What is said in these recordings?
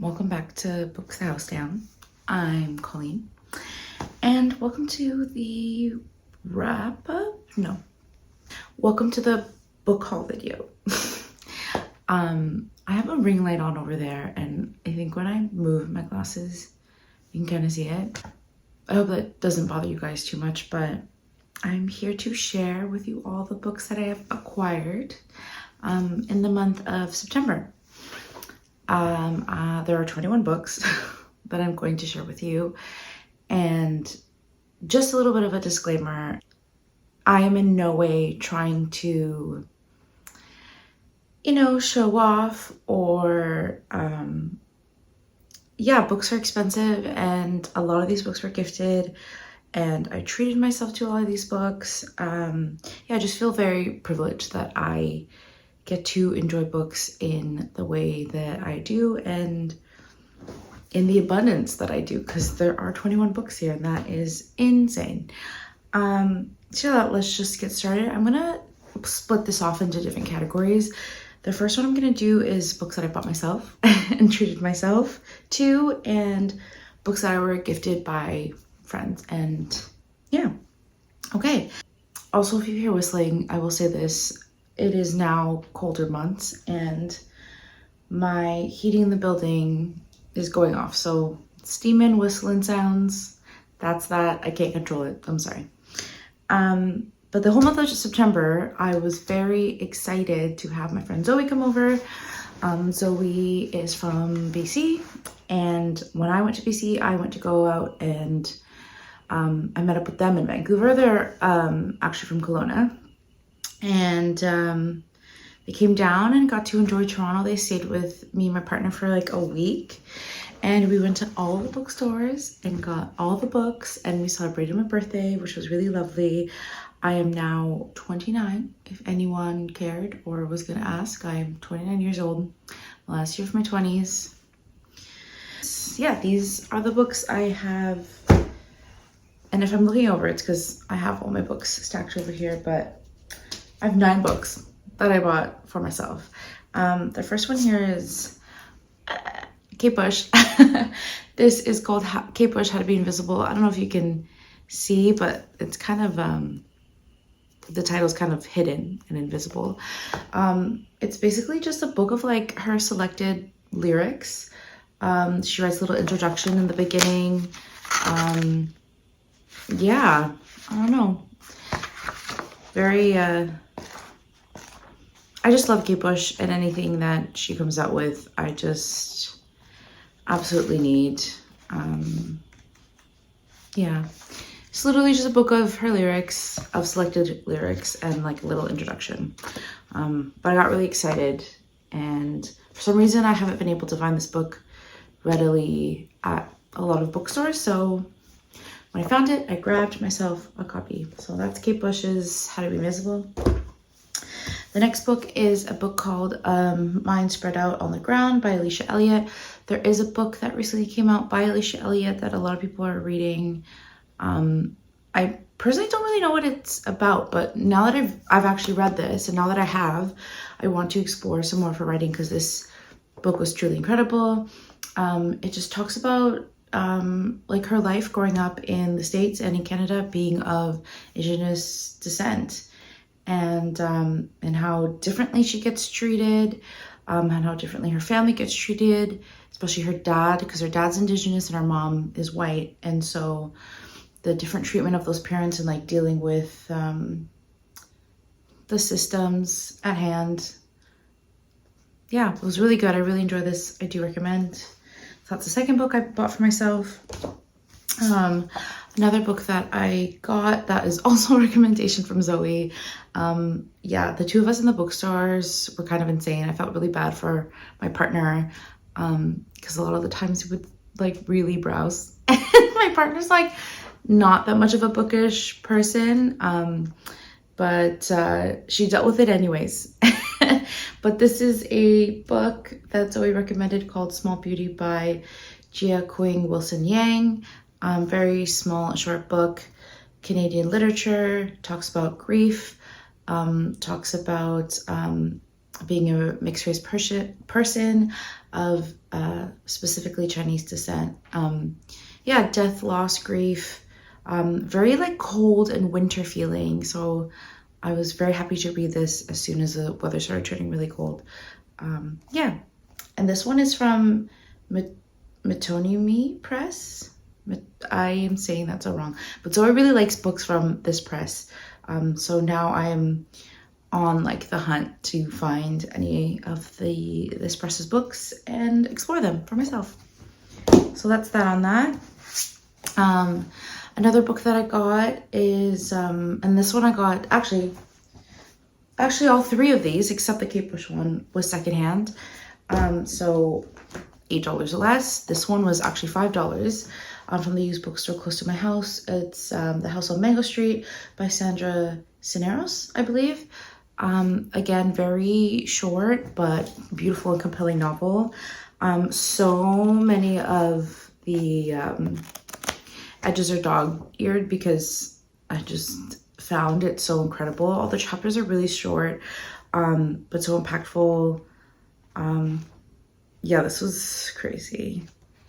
Welcome back to Books the House Down. I'm Colleen, and welcome to the welcome to the book haul video. I have a ring light on over there, and I think when I move my glasses, you can kind of see it. I hope that doesn't bother you guys too much, but I'm here to share with you all the books that I have acquired in the month of September. There are 21 books that I'm going to share with you, and just a little bit of a disclaimer. I am in no way trying to, show off or, books are expensive, and a lot of these books were gifted, and I treated myself to a lot of these books. I just feel very privileged that I get to enjoy books in the way that I do and in the abundance that I do, because there are 21 books here, and that is insane. Let's just get started. I'm gonna split this off into different categories. The first one I'm gonna do is books that I bought myself and treated myself to, and books that were gifted by friends. And okay. Also, if you hear whistling, I will say this. It is now colder months, and my heating in the building is going off. So steaming, whistling sounds, that's that. I can't control it. I'm sorry. But the whole month of September, I was very excited to have my friend Zoe come over. Zoe is from BC, and when I went to BC, I went to go out and I met up with them in Vancouver. They're actually from Kelowna. And they came down and got to enjoy Toronto. They stayed with me and my partner for like a week. And we went to all the bookstores and got all the books. And we celebrated my birthday, which was really lovely. I am now 29, if anyone cared or was going to ask. I am 29 years old. Last year of my 20s. Yeah, these are the books I have. And if I'm looking over, it's because I have all my books stacked over here. But I have 9 books that I bought for myself. The first one here is Kate Bush. This is called Kate Bush, How to Be Invisible. I don't know if you can see, but it's kind of, the title's kind of hidden and invisible. It's basically just a book of like her selected lyrics She writes a little introduction in the beginning. Yeah, I don't know. Very, I just love Kate Bush, and anything that she comes out with, I just absolutely need. Yeah, it's literally just a book of her lyrics, of selected lyrics, and like a little introduction. But I got really excited, and for some reason I haven't been able to find this book readily at a lot of bookstores, so when I found it, I grabbed myself a copy. So that's Kate Bush's How to Be Miserable. The next book is a book called Mind Spread Out on the Ground by Alicia Elliott. There is a book that recently came out by Alicia Elliott that a lot of people are reading. I personally don't really know what it's about, but now that I've actually read this, and now that I have, I want to explore some more of her writing because this book was truly incredible. It just talks about like her life growing up in the States and in Canada, being of Indigenous descent, and how differently she gets treated, and how differently her family gets treated, especially her dad, because her dad's Indigenous and her mom is white, and so the different treatment of those parents and like dealing with the systems at hand. Yeah, it was really good. I really enjoyed this. I do recommend. So that's the second book I bought for myself. Another book that I got that is also a recommendation from Zoe. Yeah, the two of us in the bookstores were kind of insane. I felt really bad for my partner because a lot of the times he would like really browse. And my partner's like not that much of a bookish person, but she dealt with it anyways. But this is a book that Zoe recommended called Small Beauty by Jia Qing Wilson Yang. Very small, short book. Canadian literature, talks about grief, talks about being a mixed race person of specifically Chinese descent. Yeah, death, loss, grief, very like cold and winter feeling. So I was very happy to read this as soon as the weather started turning really cold. Yeah, and this one is from Metonimi Press. I am saying that so wrong, but Zoe really likes books from this press. So now I am on like the hunt to find any of this press's books and explore them for myself. So that's that on that. Another book that I got is, and this one I got, actually all three of these, except the Kate Bush one, was secondhand. So $8 or less. This one was actually $5 from the used bookstore close to my house. It's The House on Mango Street by Sandra Cisneros, I believe. Again, very short, but beautiful and compelling novel. So many of the edges are dog-eared because I just found it so incredible. All the chapters are really short, but so impactful. Yeah, this was crazy.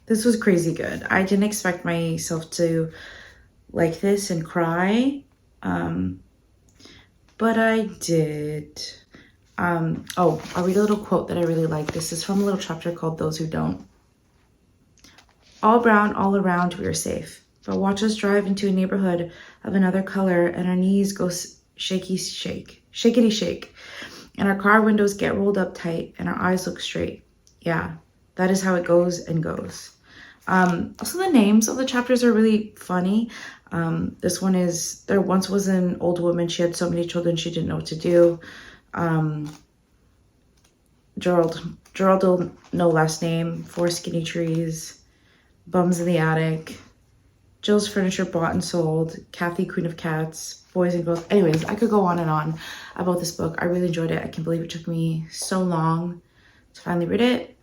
This was crazy good. I didn't expect myself to like this and cry, but I did. Oh, I'll read a little quote that I really like. This is from a little chapter called Those Who Don't. All brown, all around, we are safe. But watch us drive into a neighborhood of another color and our knees go shakety shake. And our car windows get rolled up tight and our eyes look straight. Yeah, that is how it goes and goes. Also the names of the chapters are really funny. This one is, there once was an old woman. She had so many children she didn't know what to do. Gerald, no last name, 4 skinny trees, bums in the attic, Jill's furniture bought and sold, Kathy, Queen of Cats, boys and girls. Anyways, I could go on and on about this book. I really enjoyed it. I can't believe it took me so long to finally read it.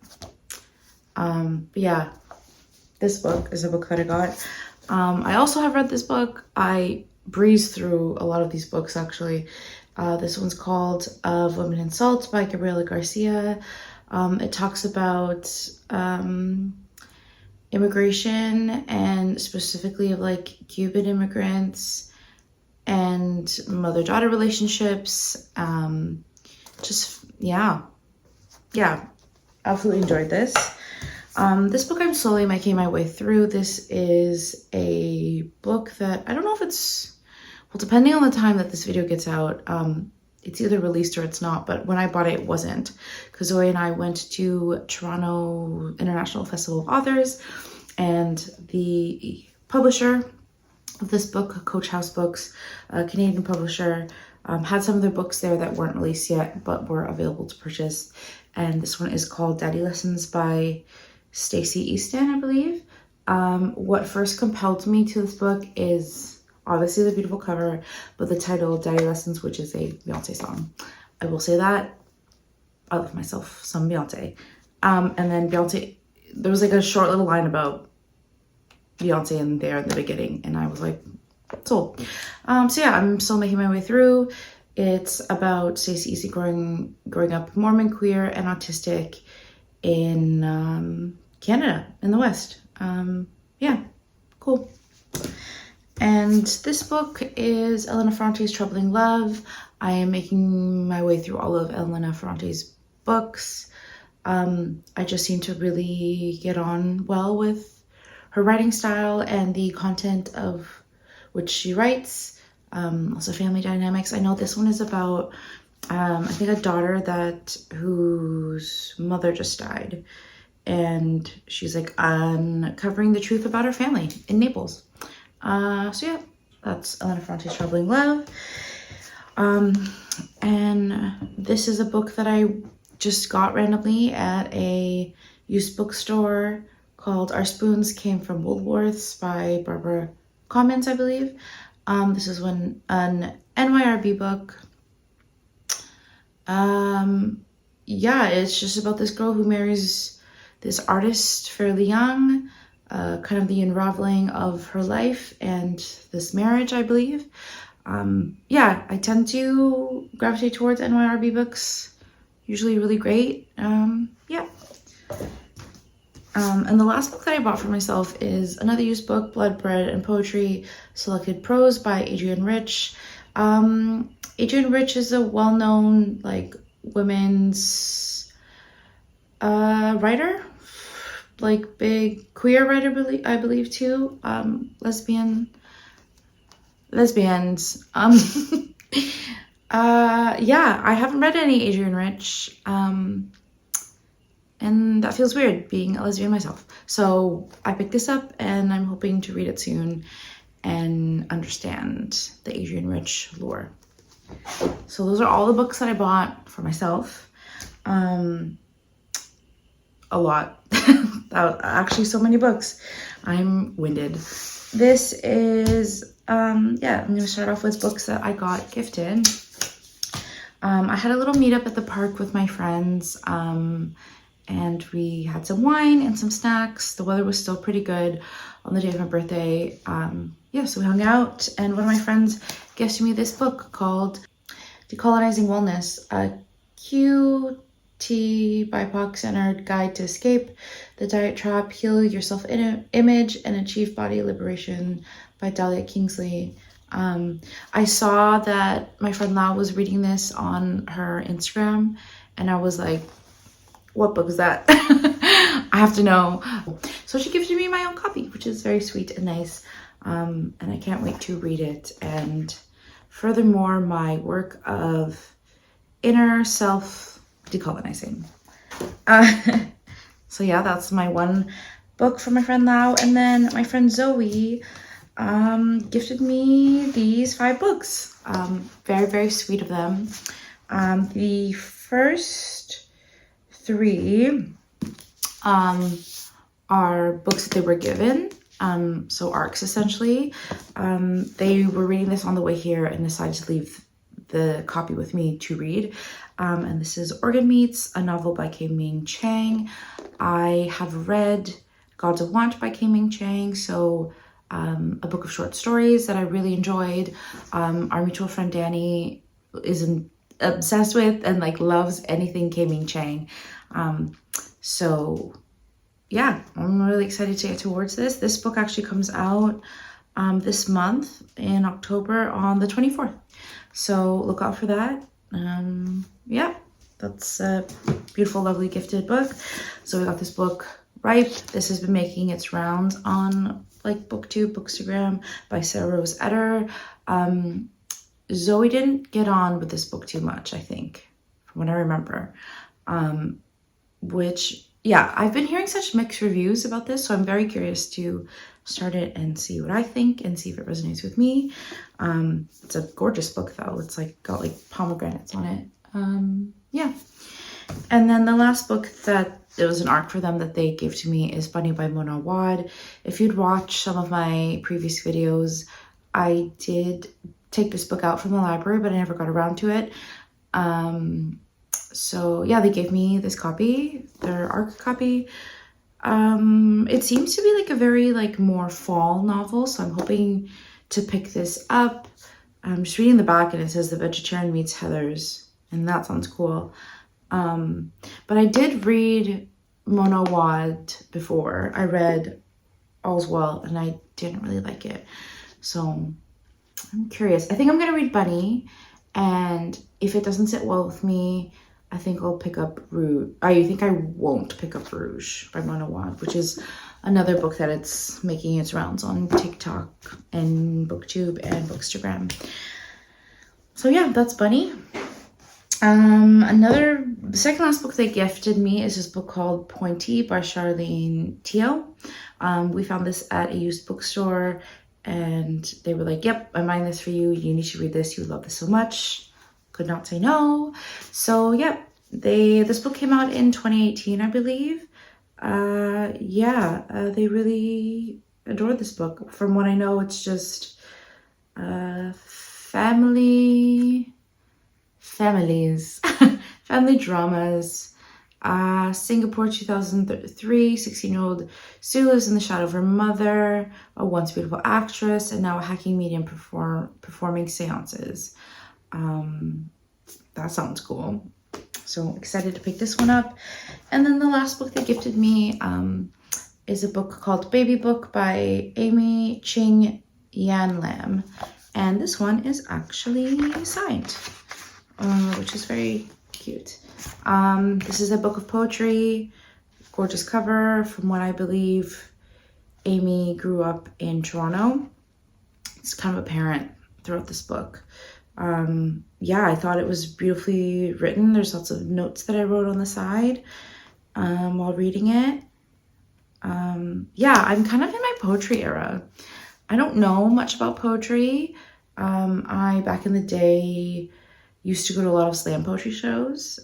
But yeah, this book is a book that I got. I also have read this book. I breezed through a lot of these books actually. This one's called Of Women in Salt by Gabriela Garcia. It talks about immigration and specifically of like Cuban immigrants and mother-daughter relationships. Just, yeah, absolutely enjoyed this. This book I'm slowly making my way through. This is a book that I don't know if it's, well, depending on the time that this video gets out, it's either released or it's not, but when I bought it, it wasn't, because Zoe and I went to Toronto International Festival of Authors, and the publisher of this book, Coach House Books, a Canadian publisher, had some of their books there that weren't released yet, but were available to purchase. And this one is called Daddy Lessons by Stacey Easton, I believe. What first compelled me to this book is obviously the beautiful cover, but the title, Daddy Lessons, which is a Beyonce song. I will say that. I love myself some Beyonce. And then Beyonce, there was like a short little line about Beyonce in there in the beginning, and I was like, sold. So yeah, I'm still making my way through. It's about Stacey Easton growing up Mormon, queer, and autistic in Canada, in the West. Yeah, cool. And this book is Elena Ferrante's Troubling Love. I am making my way through all of Elena Ferrante's books. I just seem to really get on well with her writing style and the content of which she writes. Also family dynamics. I know this one is about, I think, a daughter whose mother just died. And she's like uncovering the truth about her family in Naples. So yeah, that's Elena Ferrante's Troubling Love. And this is a book that I just got randomly at a used bookstore called Our Spoons Came from Woolworths by Barbara Commons, I believe. This is an NYRB book. Yeah, it's just about this girl who marries this artist fairly young, kind of the unraveling of her life and this marriage, I believe. Yeah, I tend to gravitate towards NYRB books, usually really great. Yeah. And the last book that I bought for myself is another used book, Blood, Bread, and Poetry, Selected Prose by Adrienne Rich. Adrienne Rich is a well-known, like, women's writer, like big queer writer, I believe too. Lesbians. Yeah, I haven't read any Adrienne Rich. And that feels weird, being a lesbian myself. So I picked this up and I'm hoping to read it soon and understand the Adrienne Rich lore. So those are all the books that I bought for myself. A lot. Actually, so many books. I'm winded. This is, yeah, I'm going to start off with books that I got gifted. I had a little meetup at the park with my friends. And we had some wine and some snacks. The weather was still pretty good on the day of my birthday. Yeah, so we hung out, and one of my friends gifted me this book called Decolonizing Wellness, a QT BIPOC-centered guide to escape the diet trap, heal your self-image, and achieve body liberation by Dahlia Kingsley. I saw that my friend Lau was reading this on her Instagram, and I was like, what book is that? I have to know. So she gifted me my own copy, which is very sweet and nice. And I can't wait to read it. And furthermore, my work of inner self decolonizing. So yeah, that's my one book from my friend Lau. And then my friend Zoe gifted me these 5 books. Very, very sweet of them. The first 3 are books that they were given, so ARCs essentially. They were reading this on the way here and decided to leave the copy with me to read. And this is Organ Meats, a novel by Ming Chang. I have read Gods of Want by Ming Chang, so a book of short stories that I really enjoyed. Our mutual friend Danny is obsessed with and like loves anything Ming Chang. So yeah, I'm really excited to get towards this. This book actually comes out this month in October on the 24th. So look out for that. Yeah, that's a beautiful, lovely gifted book. So we got this book Ripe. This has been making its rounds on like BookTube, Bookstagram by Sarah Rose Etter. Zoe didn't get on with this book too much, I think, from what I remember. Which, yeah, I've been hearing such mixed reviews about this, so I'm very curious to start it and see what I think and see if it resonates with me. It's a gorgeous book though. It's like got like pomegranates on it. Yeah. And then the last book that it was an arc for them that they gave to me is Bunny by Mona Wad. If you'd watched some of my previous videos, I did take this book out from the library, but I never got around to it. So yeah, they gave me this copy, their arc copy. It seems to be like a very like more fall novel, so I'm hoping to pick this up. I'm just reading the back and it says The Vegetarian Meets Heathers, and that sounds cool. But I did read Mona Wad before. I read All's Well and I didn't really like it. So I'm curious. I think I'm gonna read Bunny, and if it doesn't sit well with me, I think I'll pick up Rouge. I think I won't pick up Rouge by Mona Wad, which is another book that it's making its rounds on TikTok and BookTube and Bookstagram. So yeah, that's Bunny. The second last book they gifted me is this book called Pointy by Charlene Teo. We found this at a used bookstore and they were like, yep, I'm buying this for you. You need to read this. You would love this so much. Could not say no. So yep, this book came out in 2018, I believe. They really adored this book. From what I know, it's just families, family dramas. Singapore 2003, 16-year-old Sue lives in the shadow of her mother, a once beautiful actress, and now a hacking medium performing seances. That sounds cool. So excited to pick this one up. And then the last book they gifted me is a book called Baby Book by Amy Ching Yan Lam. And this one is actually signed, which is very cute. This is a book of poetry, gorgeous cover. From what I believe, Amy grew up in Toronto. It's kind of apparent throughout this book. I thought it was beautifully written. There's lots of notes that I wrote on the side while reading it. I'm kind of in my poetry era. I don't know much about poetry. I, back in the day, used to go to a lot of slam poetry shows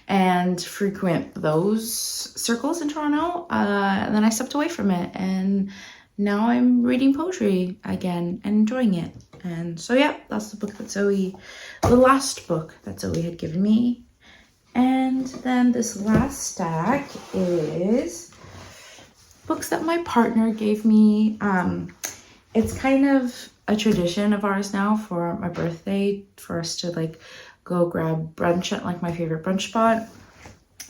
and frequent those circles in Toronto. And then I stepped away from it, and now I'm reading poetry again and enjoying it. And so yeah, that's the last book that Zoe had given me. And then this last stack is books that my partner gave me. It's kind of a tradition of ours now for my birthday for us to like go grab brunch at like my favorite brunch spot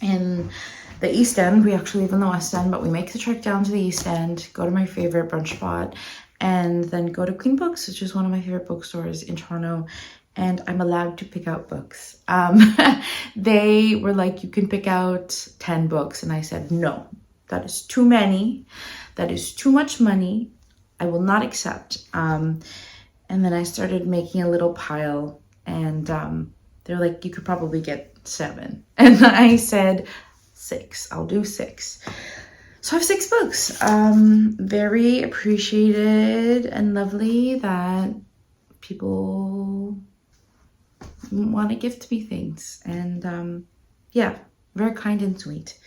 in the East End. We actually live in the West End, but we make the trek down to the East End, go to my favorite brunch spot, and then go to Queen Books, which is one of my favorite bookstores in Toronto. And I'm allowed to pick out books. They were like, you can pick out 10 books. And I said, no, that is too many. That is too much money. I will not accept. And then I started making a little pile, and they're like, you could probably get 7. And I said, 6, I'll do 6. So I have 6 books. Very appreciated and lovely that people want to gift me things. And very kind and sweet.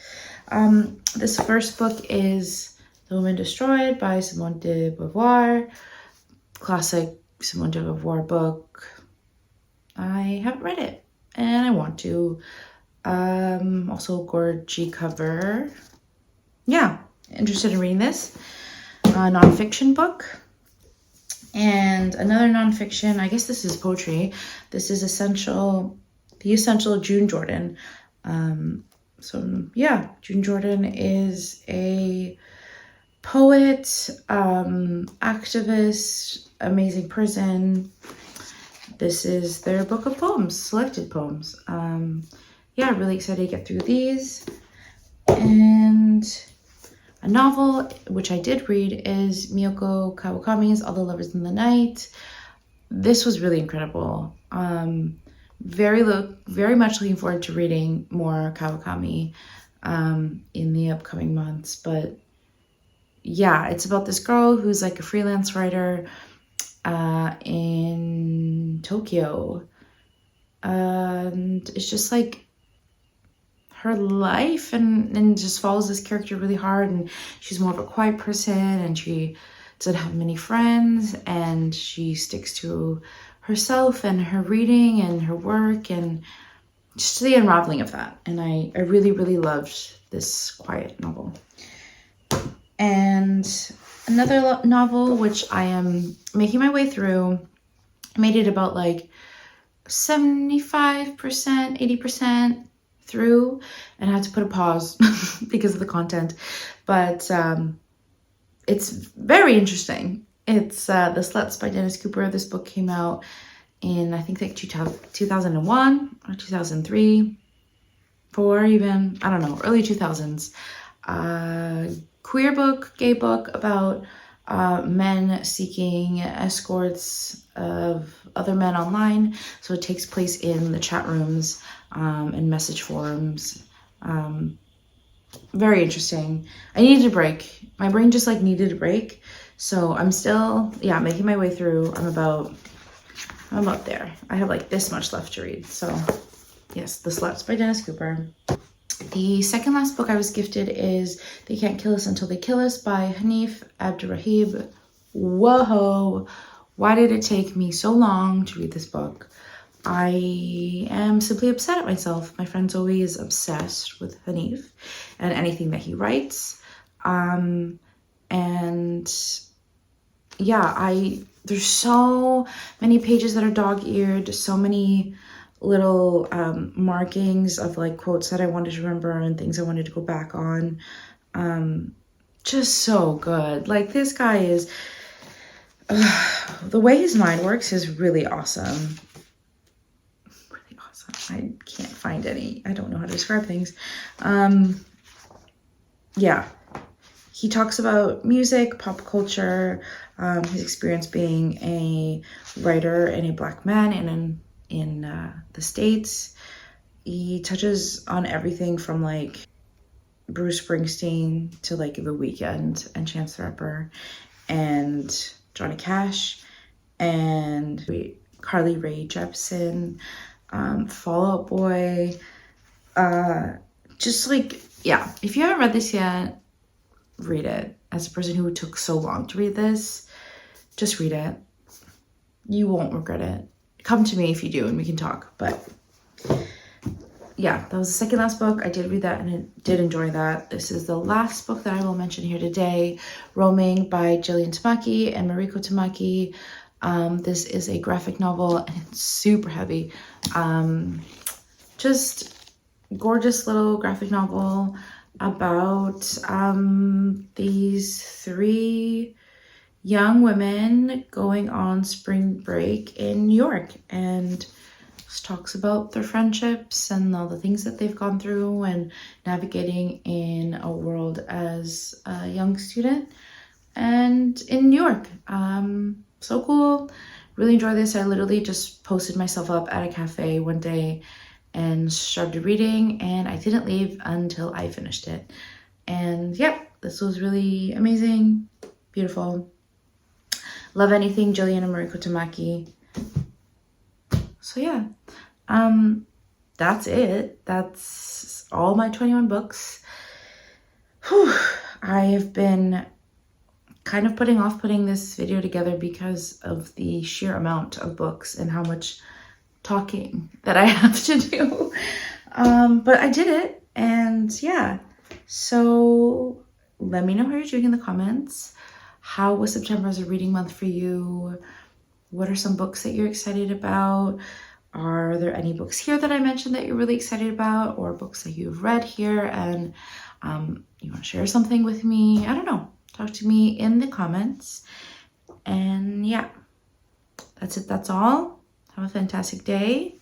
This first book is The Woman Destroyed by Simone de Beauvoir. Classic Simone de Beauvoir book. I haven't read it and I want to. Also gorgy cover. Yeah, interested in reading this. Nonfiction book. And another nonfiction, I guess this is poetry. This is The Essential June Jordan. June Jordan is a poet, activist, amazing person. This is their book of poems, selected poems. Really excited to get through these. And a novel, which I did read, is Miyoko Kawakami's All the Lovers in the Night. This was really incredible. Very much looking forward to reading more Kawakami in the upcoming months. But yeah, it's about this girl who's like a freelance writer in Tokyo. And it's just like her life and just follows this character really hard, and she's more of a quiet person and she doesn't have many friends, and she sticks to herself and her reading and her work and just the unraveling of that. And I really loved this quiet novel. And another novel which I am making my way through, I made it about like 75%, 80% through, and I had to put a pause because of the content, but it's very interesting. It's The Sluts by Dennis Cooper. This book came out in, I think, like 2001 or 2003, 4 even, I don't know, early 2000s. Queer book, gay book about men seeking escorts of other men online. So it takes place in the chat rooms and message forums. Very interesting. I needed a break. My brain just like needed a break. So I'm still, yeah, making my way through. I'm about there. I have like this much left to read. So yes, The Sluts by Dennis Cooper. The second last book I was gifted is They Can't Kill Us Until They Kill Us by Hanif Abdurrahib. Whoa! Why did it take me so long to read this book? I am simply upset at myself. My friend's always obsessed with Hanif and anything that he writes. And yeah, there's so many pages that are dog-eared, so many little markings of like quotes that I wanted to remember and things I wanted to go back on. Just so good. Like, this guy is, the way his mind works is really awesome. Really awesome. I can't find any, I don't know how to describe things. Yeah, he talks about music, pop culture, his experience being a writer and a Black man in the States. He touches on everything from like Bruce Springsteen to like The Weeknd and Chance the Rapper and Johnny Cash and Carly Rae Jepsen, Fall Out Boy. Just like, yeah, if you haven't read this yet, read it. As a person who took so long to read this, just read it. You won't regret it. Come to me if you do and we can talk. But yeah, that was the second last book. I did read that and I did enjoy that. This is the last book that I will mention here today, Roaming by Jillian Tamaki and Mariko Tamaki. This is a graphic novel and it's super heavy. Just gorgeous little graphic novel about these 3 young women going on spring break in New York, and just talks about their friendships and all the things that they've gone through and navigating in a world as a young student and in New York. So cool. Really enjoy this. I literally just posted myself up at a cafe one day and started reading, and I didn't leave until I finished it. And yep, this was really amazing, beautiful. Love anything Jillian and Mariko Tamaki. So yeah, that's it. That's all my 21 books. Whew. I have been kind of putting off putting this video together because of the sheer amount of books and how much talking that I have to do. But I did it, and yeah. So let me know how you're doing in the comments. How was September as a reading month for you? What are some books that you're excited about? Are there any books here that I mentioned that you're really excited about, or books that you've read here and you want to share something with me? I don't know. Talk to me in the comments. And yeah, that's it. That's all. Have a fantastic day.